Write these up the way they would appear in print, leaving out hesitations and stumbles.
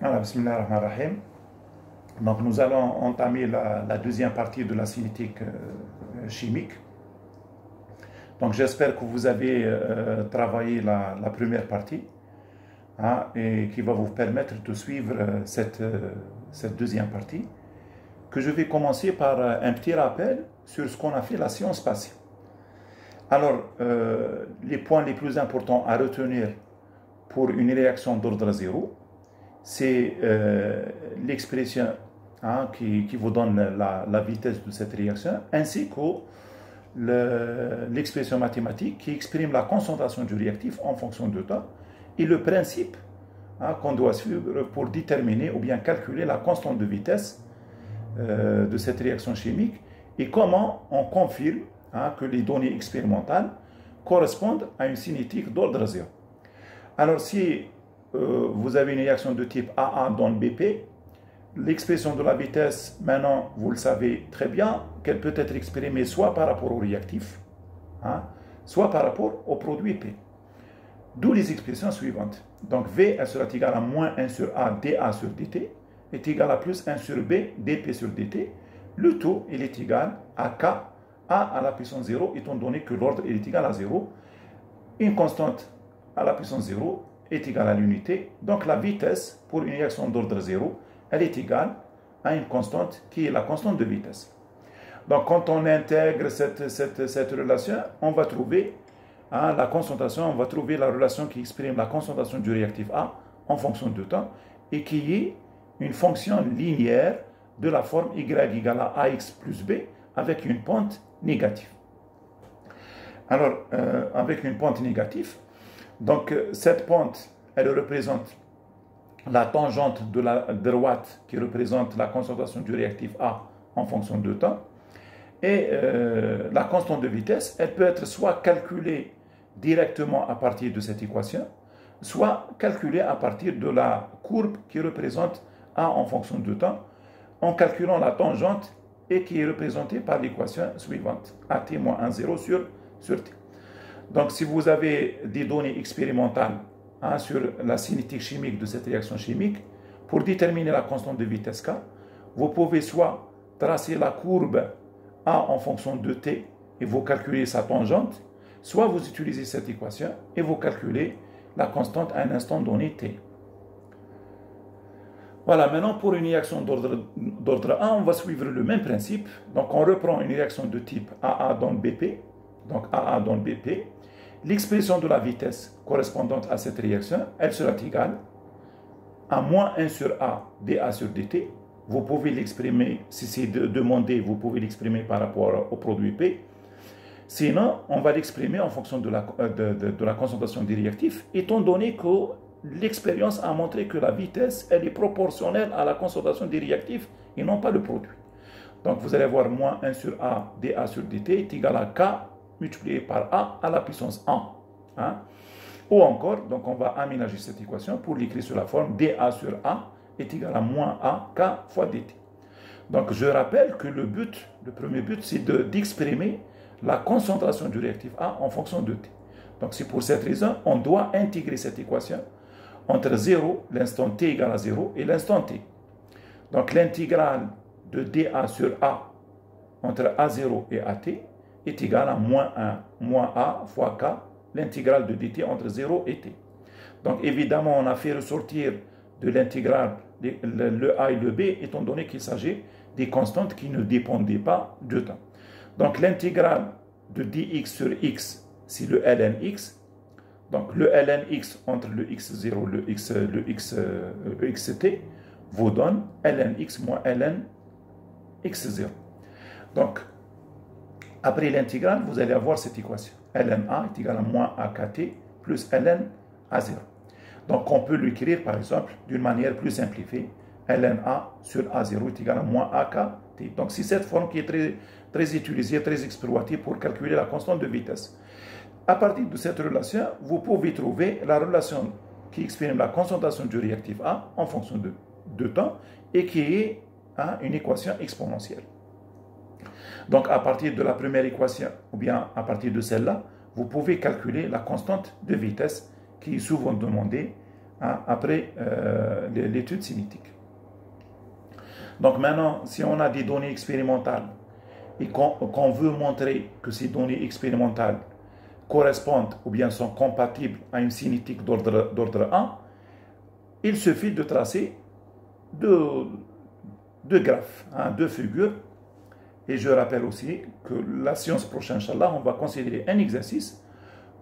Voilà, bismillah ar-Rahman ar-Rahim. Donc nous allons entamer la deuxième partie de la cinétique chimique. Donc j'espère que vous avez travaillé la première partie, hein, et qui va vous permettre de suivre cette deuxième partie, que je vais commencer par un petit rappel sur ce qu'on a fait la séance passée. Alors, les points les plus importants à retenir pour une réaction d'ordre zéro, c'est l'expression, hein, qui vous donne la vitesse de cette réaction, ainsi que l'expression mathématique qui exprime la concentration du réactif en fonction de temps, et le principe, hein, qu'on doit suivre pour déterminer ou bien calculer la constante de vitesse de cette réaction chimique, et comment on confirme, hein, que les données expérimentales correspondent à une cinétique d'ordre zéro. Alors si vous avez une réaction de type AA dans le BP, l'expression de la vitesse, maintenant vous le savez très bien, qu'elle peut être exprimée soit par rapport au réactif, hein, soit par rapport au produit P. D'où les expressions suivantes. Donc V, elle sera égale à moins 1 sur A dA sur dt, est égal à plus 1 sur B dP sur dt. Le tout, il est égal à K, A à la puissance 0, étant donné que l'ordre est égal à 0. Une constante à la puissance 0 est égale à l'unité. Donc la vitesse pour une réaction d'ordre 0, elle est égale à une constante qui est la constante de vitesse. Donc quand on intègre cette relation, on va trouver, hein, la concentration, on va trouver la relation qui exprime la concentration du réactif A en fonction du temps, et qui est une fonction linéaire de la forme y égale à ax plus b avec une pente négative. Alors, avec une pente négative, donc cette pente, elle représente la tangente de la droite qui représente la concentration du réactif A en fonction de temps. Et la constante de vitesse, elle peut être soit calculée directement à partir de cette équation, soit calculée à partir de la courbe qui représente A en fonction de temps, en calculant la tangente et qui est représentée par l'équation suivante, AT moins 1, 0 sur T. Donc si vous avez des données expérimentales, hein, sur la cinétique chimique de cette réaction chimique, pour déterminer la constante de vitesse K, vous pouvez soit tracer la courbe A en fonction de T et vous calculez sa tangente, soit vous utilisez cette équation et vous calculez la constante à un instant donné T. Voilà, maintenant pour une réaction d'ordre A, on va suivre le même principe. Donc on reprend une réaction de type AA dans le BP, donc AA dans le BP. L'expression de la vitesse correspondante à cette réaction, elle sera égale à moins 1 sur A dA sur dt. Vous pouvez l'exprimer, si c'est demandé, vous pouvez l'exprimer par rapport au produit P. Sinon, on va l'exprimer en fonction de la concentration des réactifs, étant donné que l'expérience a montré que la vitesse, elle est proportionnelle à la concentration des réactifs et non pas le produit. Donc vous allez avoir moins 1 sur A dA sur dt est égal à K multiplié par A à la puissance 1. Hein? Ou encore, donc on va aménager cette équation pour l'écrire sur la forme dA sur A est égal à moins A K fois dt. Donc je rappelle que le premier but, c'est d'exprimer la concentration du réactif A en fonction de T. Donc c'est pour cette raison, on doit intégrer cette équation entre 0, l'instant T égale à 0, et l'instant T. Donc l'intégrale de dA sur A entre A0 et AT est égale à moins 1, moins A fois K, l'intégrale de dt entre 0 et T. Donc évidemment, on a fait ressortir de l'intégrale le A et le B, étant donné qu'il s'agit des constantes qui ne dépendaient pas du temps. Donc l'intégrale de dx sur x, c'est le ln x. Donc le ln x entre le x0 le xt vous donne ln x moins ln x0. Donc après l'intégrale, vous allez avoir cette équation. ln a est égal à moins akt plus ln a0. Donc on peut l'écrire par exemple d'une manière plus simplifiée. ln a sur a0 est égal à moins akt. Donc c'est cette forme qui est très utilisée, très exploitée pour calculer la constante de vitesse. À partir de cette relation, vous pouvez trouver la relation qui exprime la concentration du réactif A en fonction de temps et qui est, hein, une équation exponentielle. Donc à partir de la première équation ou bien à partir de celle-là, vous pouvez calculer la constante de vitesse qui est souvent demandée, hein, après l'étude cinétique. Donc maintenant, si on a des données expérimentales et qu'on veut montrer que ces données expérimentales correspondent ou bien sont compatibles à une cinétique d'ordre 1, il suffit de tracer deux graphes, hein, deux figures. Et je rappelle aussi que la séance prochaine, Inch'Allah, on va considérer un exercice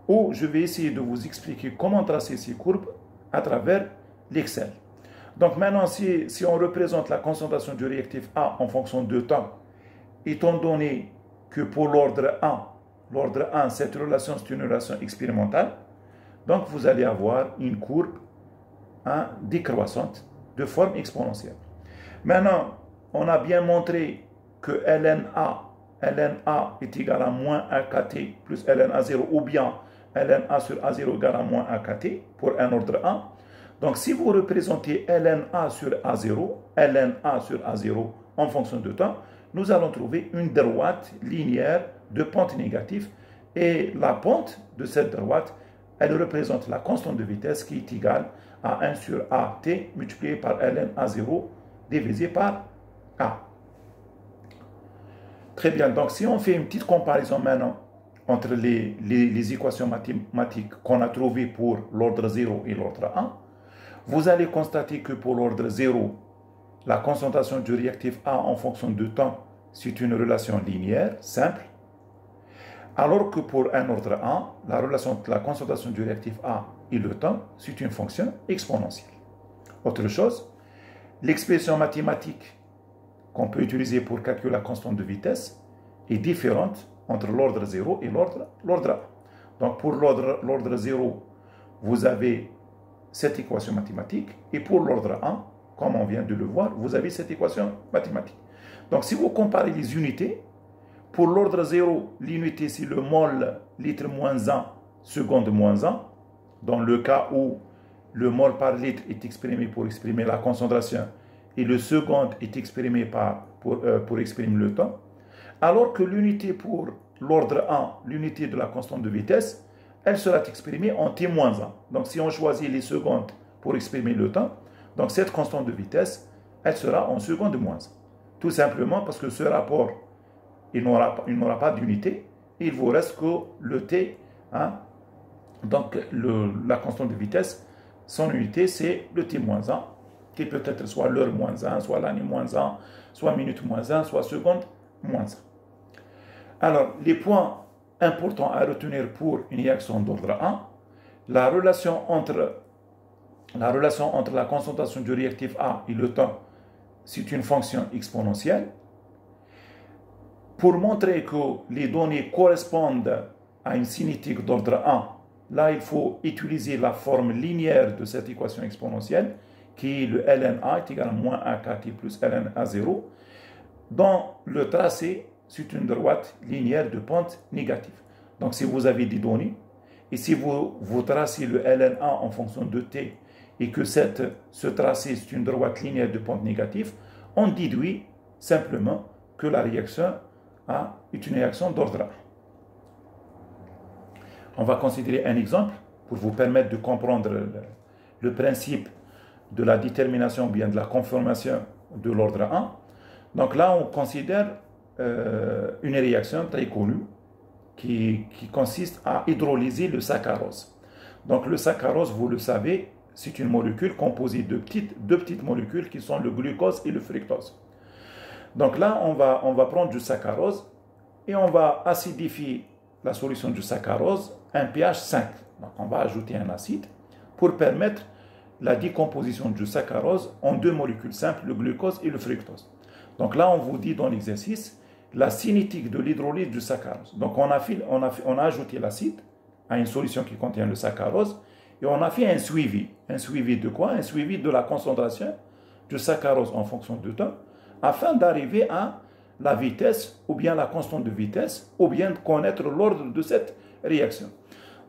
où je vais essayer de vous expliquer comment tracer ces courbes à travers l'Excel. Donc maintenant, si on représente la concentration du réactif A en fonction de temps, étant donné que pour l'ordre 1, cette relation c'est une relation expérimentale, donc vous allez avoir une courbe, hein, décroissante de forme exponentielle. Maintenant, on a bien montré que LNA est égal à moins 1 kt plus LNA0 ou bien LNA sur A0 égale à moins 1 kt pour un ordre 1. Donc si vous représentez LNA sur A0 en fonction de temps, nous allons trouver une droite linéaire de pente négative et la pente de cette droite, elle représente la constante de vitesse qui est égale à 1 sur AT multiplié par LNA0 divisé par A. Très bien, donc si on fait une petite comparaison maintenant entre les équations mathématiques qu'on a trouvées pour l'ordre 0 et l'ordre 1, vous allez constater que pour l'ordre 0, la concentration du réactif A en fonction de temps, c'est une relation linéaire, simple, alors que pour un ordre 1, la relation entre la concentration du réactif A et le temps, c'est une fonction exponentielle. Autre chose, l'expression mathématique qu'on peut utiliser pour calculer la constante de vitesse est différente entre l'ordre 0 et l'ordre 1. Donc pour l'ordre 0, vous avez cette équation mathématique, et pour l'ordre 1, comme on vient de le voir, vous avez cette équation mathématique. Donc si vous comparez les unités, pour l'ordre 0, l'unité c'est le mol litre moins 1, seconde moins 1, dans le cas où le mol par litre est exprimé pour exprimer la concentration, et le seconde est exprimé pour exprimer le temps, alors que l'unité pour l'ordre 1, l'unité de la constante de vitesse, elle sera exprimée en t-1. Donc si on choisit les secondes pour exprimer le temps, donc cette constante de vitesse, elle sera en seconde moins 1. Tout simplement parce que ce rapport, il n'aura pas d'unité, il vous reste que le t, hein, donc la constante de vitesse, son unité c'est le t-1, qui peut être soit l'heure moins 1, soit l'année moins 1, soit minute moins 1, soit seconde moins 1. Alors, les points importants à retenir pour une réaction d'ordre 1, la relation entre la concentration du réactif A et le temps, c'est une fonction exponentielle. Pour montrer que les données correspondent à une cinétique d'ordre 1, là, il faut utiliser la forme linéaire de cette équation exponentielle, qui est le LNA est égal à moins 1 kt plus LNA0, dont le tracé, c'est une droite linéaire de pente négative. Donc, si vous avez des données, et si vous tracez le LNA en fonction de t, et que ce tracé, c'est une droite linéaire de pente négative, on déduit simplement que la réaction est une réaction d'ordre 1. On va considérer un exemple pour vous permettre de comprendre le principe de la détermination ou bien de la conformation de l'ordre 1. Donc là, on considère une réaction très connue qui consiste à hydrolyser le saccharose. Donc le saccharose, vous le savez, c'est une molécule composée de deux petites molécules qui sont le glucose et le fructose. Donc là, on va prendre du saccharose et on va acidifier la solution du saccharose à un pH 5. Donc on va ajouter un acide pour permettre la décomposition du saccharose en deux molécules simples, le glucose et le fructose. Donc là, on vous dit dans l'exercice la cinétique de l'hydrolyse du saccharose. Donc on a ajouté l'acide à une solution qui contient le saccharose et on a fait un suivi. Un suivi de quoi? Un suivi de la concentration du saccharose en fonction du temps, afin d'arriver à la vitesse ou bien la constante de vitesse ou bien de connaître l'ordre de cette réaction.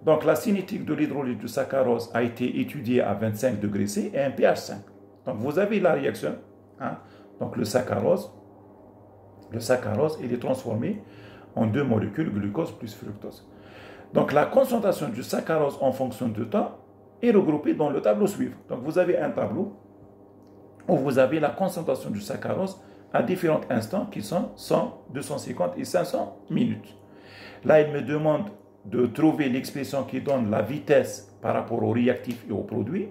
Donc la cinétique de l'hydrolyse du saccharose a été étudiée à 25 degrés C et un pH 5. Donc vous avez la réaction, hein? Donc le saccharose, il est transformé en deux molécules, glucose plus fructose. Donc la concentration du saccharose en fonction du temps, est regroupée dans le tableau suivant. Donc vous avez un tableau où vous avez la concentration du saccharose à différents instants qui sont 100, 250 et 500 minutes. Là, il me demande de trouver l'expression qui donne la vitesse par rapport au réactif et au produit.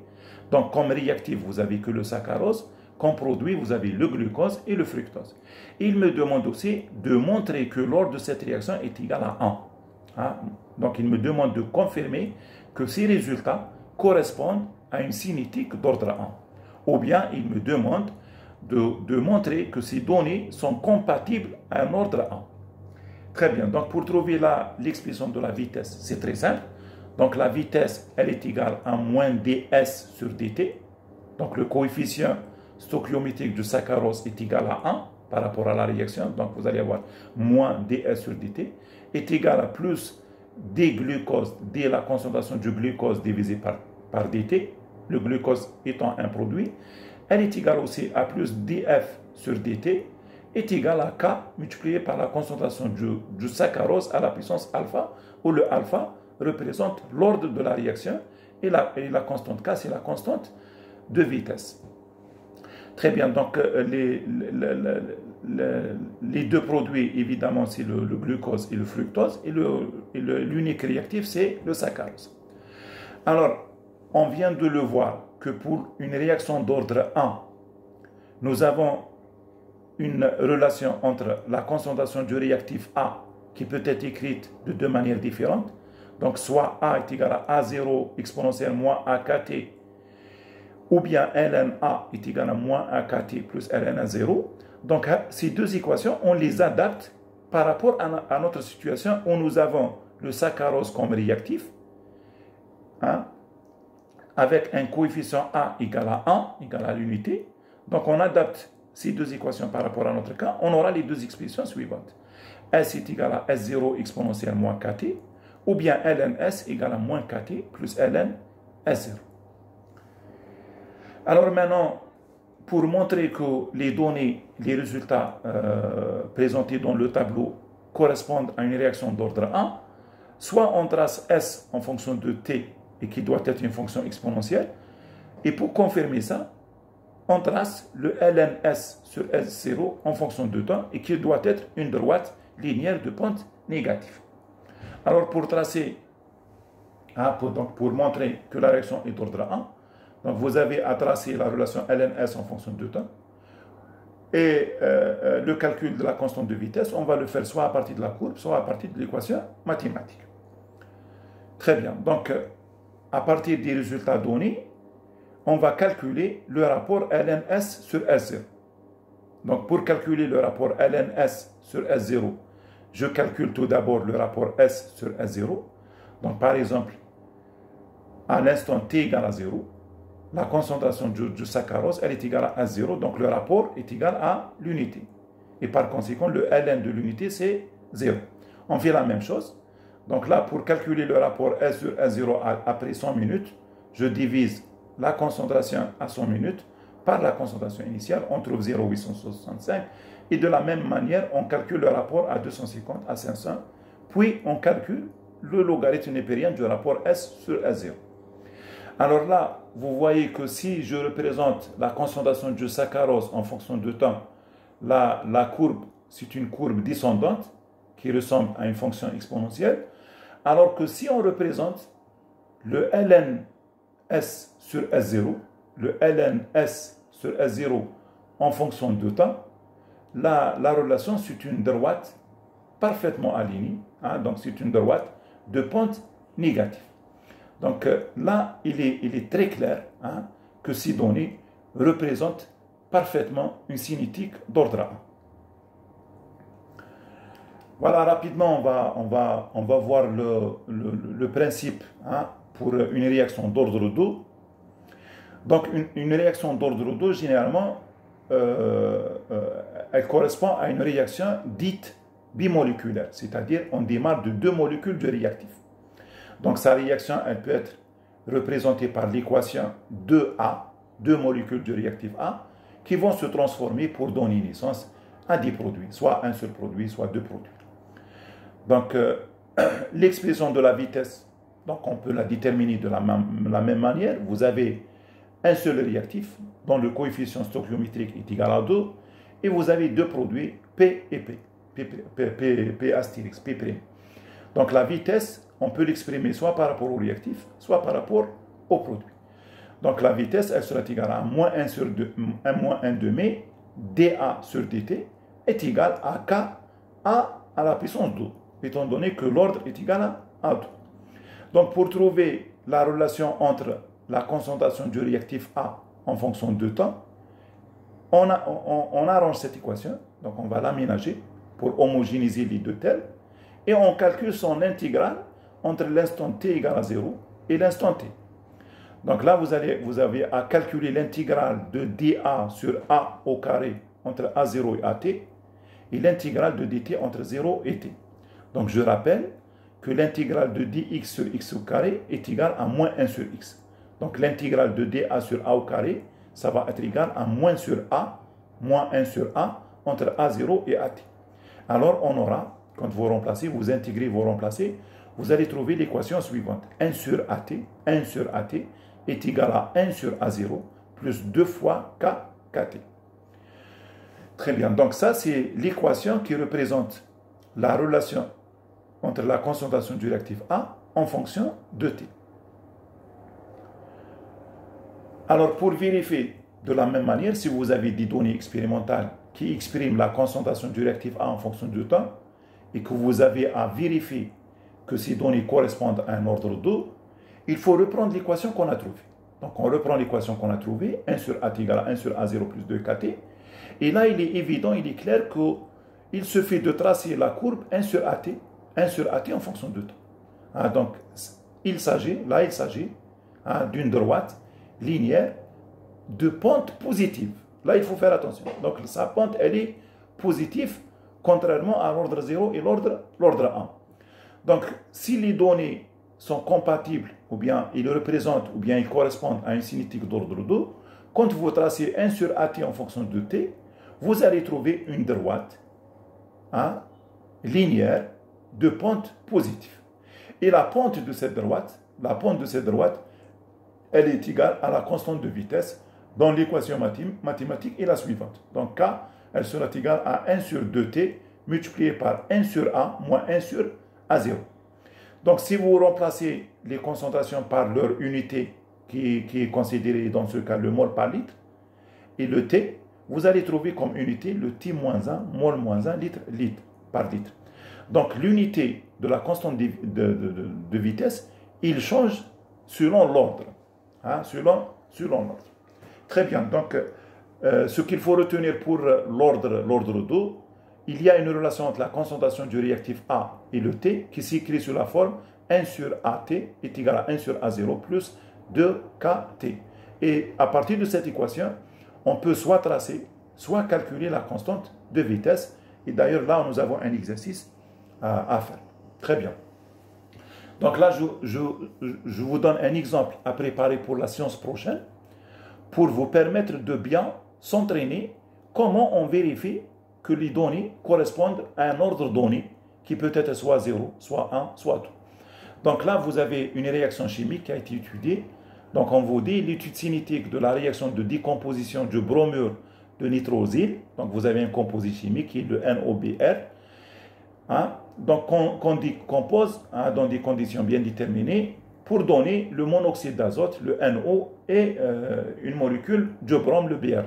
Donc, comme réactif, vous avez que le saccharose. Comme produit, vous avez le glucose et le fructose. Il me demande aussi de montrer que l'ordre de cette réaction est égal à 1. Hein? Donc, il me demande de confirmer que ces résultats correspondent à une cinétique d'ordre 1. Ou bien, il me demande de montrer que ces données sont compatibles à un ordre 1. Très bien. Donc, pour trouver l'expression de la vitesse, c'est très simple. Donc, la vitesse, elle est égale à moins ds sur dt. Donc, le coefficient stoichiométrique du saccharose est égal à 1 par rapport à la réaction. Donc, vous allez avoir moins ds sur dt est égal à plus d glucose, d la concentration du glucose divisé par dt, le glucose étant un produit. Elle est égale aussi à plus df sur dt est égal à K multiplié par la concentration du saccharose à la puissance alpha, où le alpha représente l'ordre de la réaction et la constante K, c'est la constante de vitesse. Très bien, donc les deux produits, évidemment, c'est le glucose et le fructose, et l'unique réactif, c'est le saccharose. Alors, on vient de le voir que pour une réaction d'ordre 1, nous avons une relation entre la concentration du réactif A, qui peut être écrite de deux manières différentes. Donc, soit A est égal à A0 exponentielle moins AKT, ou bien ln A est égal à moins AKT plus ln A0. Donc, ces deux équations, on les adapte par rapport à notre situation où nous avons le saccharose comme réactif, hein, avec un coefficient A égal à 1, égal à l'unité. Donc, on adapte ces deux équations par rapport à notre cas. On aura les deux expressions suivantes. S est égal à S0 exponentielle moins KT, ou bien ln S égale à moins KT plus ln S0. Alors maintenant, pour montrer que les données, les résultats présentés dans le tableau correspondent à une réaction d'ordre 1, soit on trace S en fonction de T et qui doit être une fonction exponentielle, et pour confirmer ça, on trace le ln S sur S0 en fonction de temps et qui doit être une droite linéaire de pente négative. Alors pour tracer, pour montrer que la réaction est d'ordre 1, donc vous avez à tracer la relation ln S en fonction de temps. Et le calcul de la constante de vitesse, on va le faire soit à partir de la courbe, soit à partir de l'équation mathématique. Très bien. Donc, à partir des résultats donnés, on va calculer le rapport ln(S) sur S0. Donc, pour calculer le rapport ln(S) sur S0, je calcule tout d'abord le rapport S sur S0. Donc, par exemple, à l'instant t égale à 0, la concentration du saccharose, elle est égale à S0, donc le rapport est égal à l'unité. Et par conséquent, le ln de l'unité, c'est 0. On fait la même chose. Donc là, pour calculer le rapport S sur S0 après 100 minutes, je divise la concentration à 100 minutes par la concentration initiale, on trouve 0,865. Et de la même manière, on calcule le rapport à 250, à 500. Puis, on calcule le logarithme népérien du rapport S sur S0. Alors là, vous voyez que si je représente la concentration du saccharose en fonction de temps, la courbe, c'est une courbe descendante qui ressemble à une fonction exponentielle, alors que si on représente le ln S sur S0, le ln S sur S0 en fonction de temps, la relation, c'est une droite parfaitement alignée, donc c'est une droite de pente négative. Donc là, il est très clair que ces données représentent parfaitement une cinétique d'ordre 1. Voilà, rapidement, on va voir le principe pour une réaction d'ordre 2. Donc, une réaction d'ordre 2, généralement, elle correspond à une réaction dite bimoléculaire, c'est-à-dire on démarre de deux molécules de réactif. Donc, sa réaction, elle peut être représentée par l'équation 2A, deux molécules de réactif A, qui vont se transformer pour donner naissance à des produits, soit un seul produit, soit deux produits. Donc, l'expression de la vitesse, donc on peut la déterminer de la même manière. Vous avez un seul réactif dont le coefficient stoichiométrique est égal à 2 et vous avez deux produits P et P. P astérix, P'. Donc la vitesse, on peut l'exprimer soit par rapport au réactif, soit par rapport au produit. Donc la vitesse, elle sera égale à moins 1 sur 2, 1 moins 1 demi, dA sur dt est égal à K à la puissance 2, étant donné que l'ordre est égal à 2. Donc pour trouver la relation entre la concentration du réactif A en fonction de temps, on arrange cette équation, donc on va l'aménager pour homogénéiser les deux termes, et on calcule son intégrale entre l'instant t égale à 0 et l'instant t. Donc là, vous avez à calculer l'intégrale de dA sur A au carré entre A0 et AT, et l'intégrale de dt entre 0 et t. Donc je rappelle que l'intégrale de dx sur x au carré est égale à moins 1 sur x. Donc l'intégrale de dA sur A au carré, ça va être égal à moins sur A, moins 1 sur A, entre A0 et AT. Alors on aura, quand vous remplacez, vous intégrez, vous remplacez, vous allez trouver l'équation suivante. 1 sur AT est égal à 1 sur A0 plus 2 fois KT. Très bien, donc ça c'est l'équation qui représente la relation entre la concentration du réactif A en fonction de T. Alors pour vérifier de la même manière, si vous avez des données expérimentales qui expriment la concentration du réactif A en fonction du temps et que vous avez à vérifier que ces données correspondent à un ordre 2, il faut reprendre l'équation qu'on a trouvée. Donc on reprend l'équation qu'on a trouvée, 1 sur AT égale à 1 sur A0 plus 2KT. Et là, il est évident, il est clair qu'il suffit de tracer la courbe 1 sur AT en fonction de temps. Donc il s'agit d'une droite linéaire de pente positive. Là, il faut faire attention. Donc sa pente, elle est positive, contrairement à l'ordre 0 et l'ordre 1. Donc si les données sont compatibles, ou bien ils représentent, ou bien ils correspondent à une cinétique d'ordre 2, quand vous tracez 1 sur AT en fonction de t, vous allez trouver une droite linéaire de pente positive. Et la pente de cette droite, elle est égale à la constante de vitesse dont l'équation mathématique est la suivante. Donc K, elle sera égale à 1 sur 2t multiplié par 1 sur A moins 1 sur A0. Donc si vous remplacez les concentrations par leur unité qui est considérée dans ce cas le mol par litre, et le T, vous allez trouver comme unité le T-1, mol-1, litre par litre. Donc l'unité de la constante de vitesse, il change selon l'ordre. Selon l'ordre. Très bien, donc ce qu'il faut retenir pour l'ordre 2, il y a une relation entre la concentration du réactif A et le T qui s'écrit sous la forme 1 sur AT est égal à 1 sur A0 plus 2KT. Et à partir de cette équation, on peut soit tracer, soit calculer la constante de vitesse. Et d'ailleurs, là, nous avons un exercice à faire. Très bien. Donc là, je vous donne un exemple à préparer pour la séance prochaine pour vous permettre de bien s'entraîner comment on vérifie que les données correspondent à un ordre donné qui peut être soit 0, soit 1, soit 2. Donc là, vous avez une réaction chimique qui a été étudiée. Donc on vous dit l'étude cinétique de la réaction de décomposition du bromure de nitrosyle. Donc vous avez un composé chimique qui est le NOBr. Donc qu'on décompose dans des conditions bien déterminées pour donner le monoxyde d'azote, le NO, et une molécule de brome, le Br2.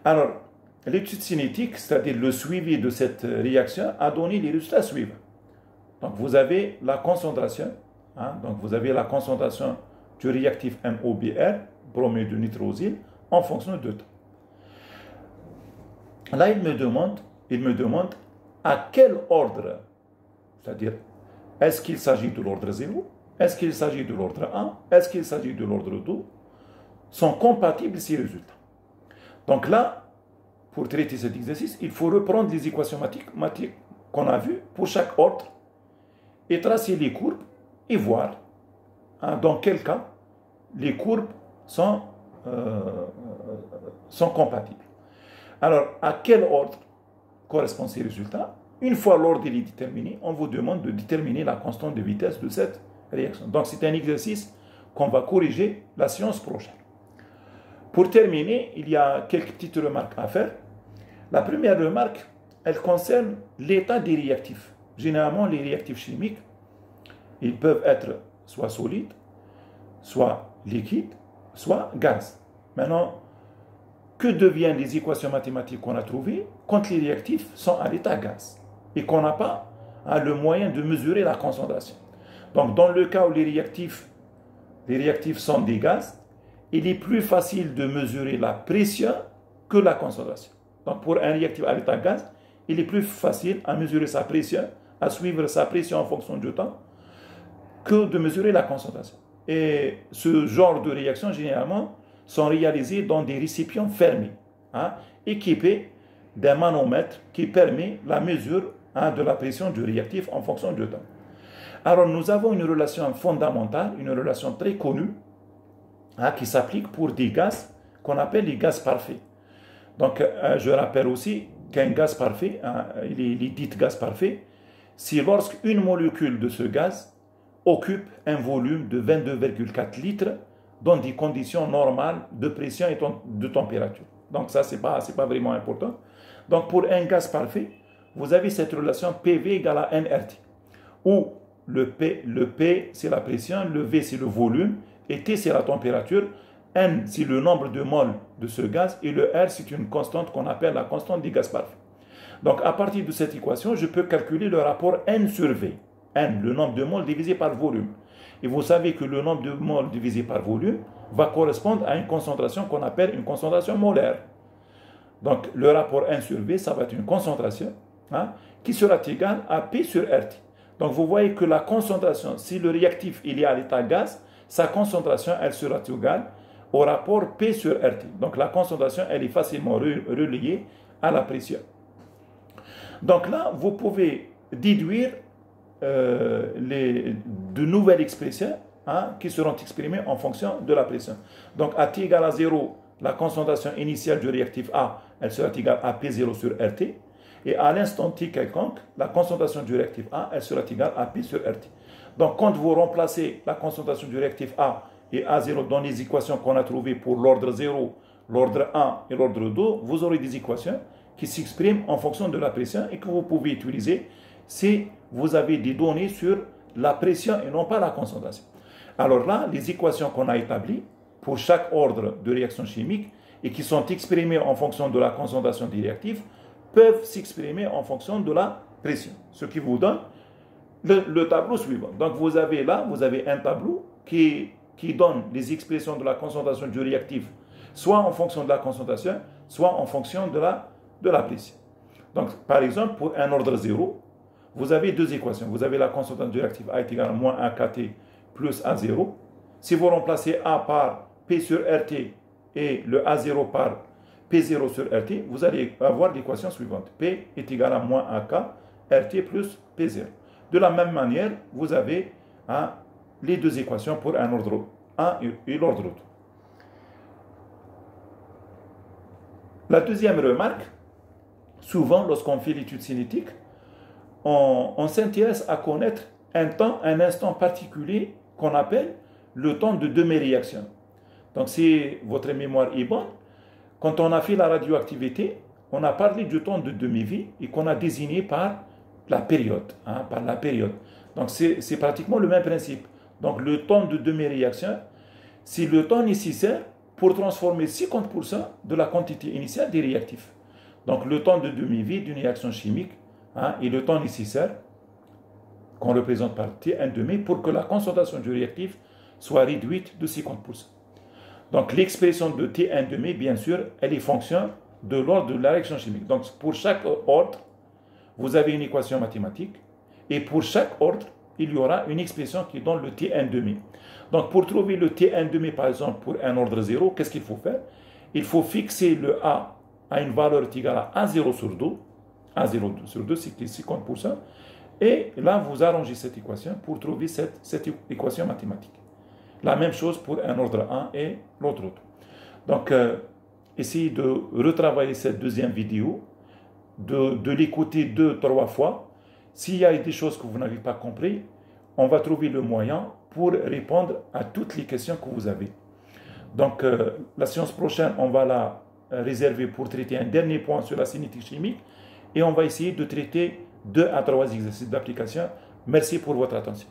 Alors, l'étude cinétique, c'est-à-dire le suivi de cette réaction, a donné les résultats suivants. Donc vous avez la concentration, du réactif NOBr, bromure de nitrosyle, en fonction de temps. Là, il me demande à quel ordre, c'est-à-dire, est-ce qu'il s'agit de l'ordre 0, est-ce qu'il s'agit de l'ordre 1, est-ce qu'il s'agit de l'ordre 2, sont compatibles ces résultats. Donc là, pour traiter cet exercice, il faut reprendre les équations mathématiques qu'on a vues pour chaque ordre et tracer les courbes et voir dans quel cas les courbes sont compatibles. Alors, à quel ordre correspondent ces résultats? Une fois l'ordre est déterminé, on vous demande de déterminer la constante de vitesse de cette réaction. Donc c'est un exercice qu'on va corriger la séance prochaine. Pour terminer, il y a quelques petites remarques à faire. La première remarque, elle concerne l'état des réactifs. Généralement, les réactifs chimiques, ils peuvent être soit solides, soit liquides, soit gaz. Maintenant, que deviennent les équations mathématiques qu'on a trouvées quand les réactifs sont à l'état gaz et qu'on n'a pas le moyen de mesurer la concentration? Donc, dans le cas où les réactifs sont des gaz, il est plus facile de mesurer la pression que la concentration. Donc, pour un réactif à l'état gaz, il est plus facile à mesurer sa pression, à suivre sa pression en fonction du temps, que de mesurer la concentration. Et ce genre de réactions, généralement, sont réalisées dans des récipients fermés, équipés d'un manomètre qui permet la mesure de la pression du réactif en fonction du temps. Alors, nous avons une relation fondamentale, une relation très connue, qui s'applique pour des gaz qu'on appelle les gaz parfaits. Donc, je rappelle aussi qu'un gaz parfait, il est dit gaz parfait, si lorsqu'une molécule de ce gaz occupe un volume de 22,4 litres dans des conditions normales de pression et de température. Donc ça, c'est pas vraiment important. Donc pour un gaz parfait, vous avez cette relation PV égale à nRT, où le P c'est la pression, le V c'est le volume, et T c'est la température, N c'est le nombre de moles de ce gaz, et le R c'est une constante qu'on appelle la constante des gaz parfaits. Donc à partir de cette équation, je peux calculer le rapport N sur V. N, le nombre de moles divisé par volume. Et vous savez que le nombre de moles divisé par volume va correspondre à une concentration qu'on appelle une concentration molaire. Donc le rapport N sur V, ça va être une concentration qui sera égale à P sur RT. Donc vous voyez que la concentration, si le réactif il est à l'état gaz, sa concentration elle sera égale au rapport P sur RT. Donc la concentration elle est facilement reliée à la pression. Donc là, vous pouvez déduire de nouvelles expressions qui seront exprimées en fonction de la pression. Donc à t égale à 0, la concentration initiale du réactif A, elle sera égale à P0 sur RT. Et à l'instant t quelconque, la concentration du réactif A, elle sera égale à P sur RT. Donc quand vous remplacez la concentration du réactif A et A0 dans les équations qu'on a trouvées pour l'ordre 0, l'ordre 1 et l'ordre 2, vous aurez des équations qui s'expriment en fonction de la pression et que vous pouvez utiliser si vous avez des données sur la pression et non pas la concentration. Alors là, les équations qu'on a établies pour chaque ordre de réaction chimique et qui sont exprimées en fonction de la concentration des réactifs peuvent s'exprimer en fonction de la pression. Ce qui vous donne le tableau suivant. Donc vous avez là, vous avez un tableau qui donne les expressions de la concentration du réactif soit en fonction de la concentration, soit en fonction de la pression. Donc par exemple, pour un ordre 0, vous avez deux équations. Vous avez la concentration du réactif A est égale à moins 1kT plus A0. Si vous remplacez A par P sur RT et le A0 par P0 sur RT, vous allez avoir l'équation suivante. P est égal à moins 1K, RT plus P0. De la même manière, vous avez les deux équations pour un ordre 1 et l'ordre 2. La deuxième remarque, souvent lorsqu'on fait l'étude cinétique, on s'intéresse à connaître un instant particulier qu'on appelle le temps de demi-réaction. Donc si votre mémoire est bonne, quand on a fait la radioactivité, on a parlé du temps de demi-vie et qu'on a désigné par la période. Donc c'est pratiquement le même principe. Donc le temps de demi-réaction, c'est le temps nécessaire pour transformer 50% de la quantité initiale des réactifs. Donc le temps de demi-vie d'une réaction chimique et le temps nécessaire qu'on représente par T1,5 pour que la concentration du réactif soit réduite de 50%. Donc l'expression de T1,5, bien sûr, elle est fonction de l'ordre de la réaction chimique. Donc pour chaque ordre, vous avez une équation mathématique et pour chaque ordre, il y aura une expression qui donne le T1,5. Donc pour trouver le T1,5 par exemple pour un ordre 0, qu'est-ce qu'il faut faire? Il faut fixer le A à une valeur égale à A0 sur 2. A0 sur 2, c'est 50%. Et là, vous arrangez cette équation pour trouver cette équation mathématique. La même chose pour un ordre 1 et l'autre 2. Donc, essayez de retravailler cette deuxième vidéo, de l'écouter 2-3 fois. S'il y a des choses que vous n'avez pas compris, on va trouver le moyen pour répondre à toutes les questions que vous avez. Donc, la séance prochaine, on va la réserver pour traiter un dernier point sur la cinétique chimique et on va essayer de traiter 2 à 3 exercices d'application. Merci pour votre attention.